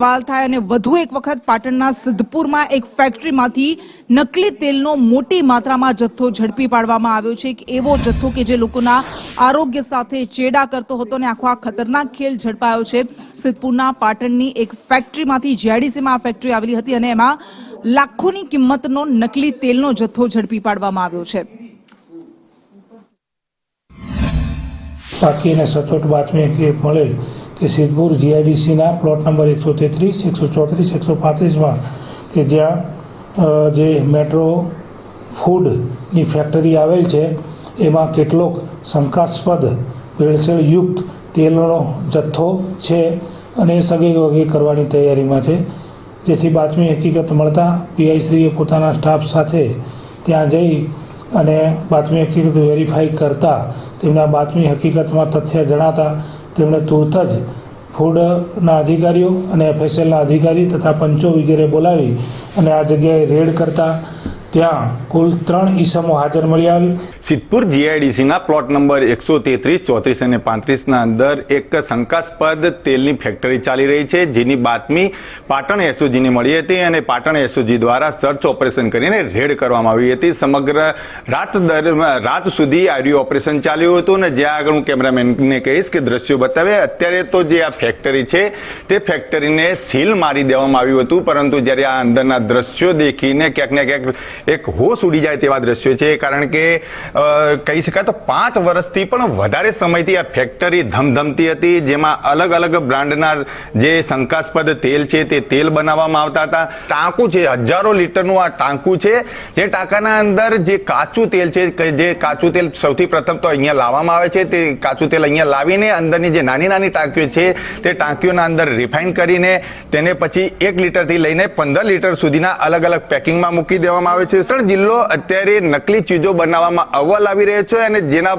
સવાલ થાય અને વધુ એક વખત પાટણના સિદ્ધપુરમાં એક ફેક્ટરીમાંથી નકલી તેલનો મોટી માત્રામાં જથ્થો ઝડપી પાડવામાં આવ્યો છે. એક એવો જથ્થો કે જે લોકોના આરોગ્ય સાથે ચેડા કરતો હતો અને આખો આ ખતરનાક ખેલ ઝડપાયો છે. સિદ્ધપુરના પાટણની એક ફેક્ટરીમાંથી જીઆઈડીસીમાં આ ફેક્ટરી આવેલી હતી અને એમાં લાખોની કિંમતનો નકલી તેલનો જથ્થો ઝડપી પાડવામાં આવ્યો છે. બાકી અને સચોટ બાતમી મળેલ કે સિદ્ધપુર જીઆઈડીસીના પ્લોટ નંબર 133, 134, 135માં કે જ્યાં જે મેટ્રો ફૂડની ફેક્ટરી આવેલ છે એમાં કેટલોક શંકાસ્પદ ભેળસેળયુક્ત તેલનો જથ્થો છે અને સગે વગે કરવાની તૈયારીમાં છે. જેથી બાતમી હકીકત મળતા પીઆઈશ્રીએ પોતાના સ્ટાફ સાથે ત્યાં જઈ અને બાતમી હકીકત વેરીફાઈ કરતા તેમના બાતમી હકીકતમાં તથ્ય જણાતા તેમણે તુરત જ ફૂડના અધિકારીઓ અને એફએસએલના અધિકારી તથા પંચો વગેરે બોલાવી અને આ જગ્યાએ રેડ કરતા ત્યાં કુલ 3 ઈસમો હાજર મળી આવેલ. સિદ્ધપુર જીઆઈડીસીના પ્લોટ નંબર 133, 34 અને 35ના અંદર એક શંકાસ્પદ તેલની ફેક્ટરી ચાલી રહી છે, જેની બાતમી પાટણ એસઓજીને મળી હતી અને પાટણ એસઓજી દ્વારા સર્ચ ઓપરેશન કરીને રેડ કરવામાં આવી હતી. સમગ્ર રાત સુધી આ ઓપરેશન ચાલ્યું હતું અને જ્યાં આગળ હું કેમેરામેનને કહીશ કે દ્રશ્યો બતાવે. અત્યારે તો જે આ ફેક્ટરી છે તે ફેક્ટરીને સીલ મારી દેવામાં આવ્યું હતું, પરંતુ જ્યારે આ અંદરના દ્રશ્યો દેખીને ક્યાંક ને ક્યાંક એક હોશ ઉડી જાય તેવા દ્રશ્યો છે. કારણ કે કહી શકાય તો 5 વર્ષથી પણ વધારે સમયથી આ ફેક્ટરી ધમધમતી હતી, જેમાં અલગ અલગ બ્રાન્ડના જે શંકાસ્પદ તેલ છે તે તેલ બનાવવામાં આવતા હતા. ટાંકું છે, હજારો લીટરનું આ ટાંકું છે, જે ટાંકાના અંદર જે કાચું તેલ છે, જે કાચું તેલ સૌથી પ્રથમ તો અહીંયા લાવવામાં આવે છે. તે કાચું તેલ અહીંયા લાવીને અંદરની જે નાની નાની ટાંકીઓ છે તે ટાંકીઓના અંદર રિફાઇન કરીને તેને પછી 1 લીટરથી લઈને 15 લીટર સુધીના અલગ અલગ પેકિંગમાં મૂકી દેવામાં આવે છે. જિલ્લો અત્યારે નકલી ચીજો બનાવવામાં અવ્વલ આવી રહ્યો છે અને જેના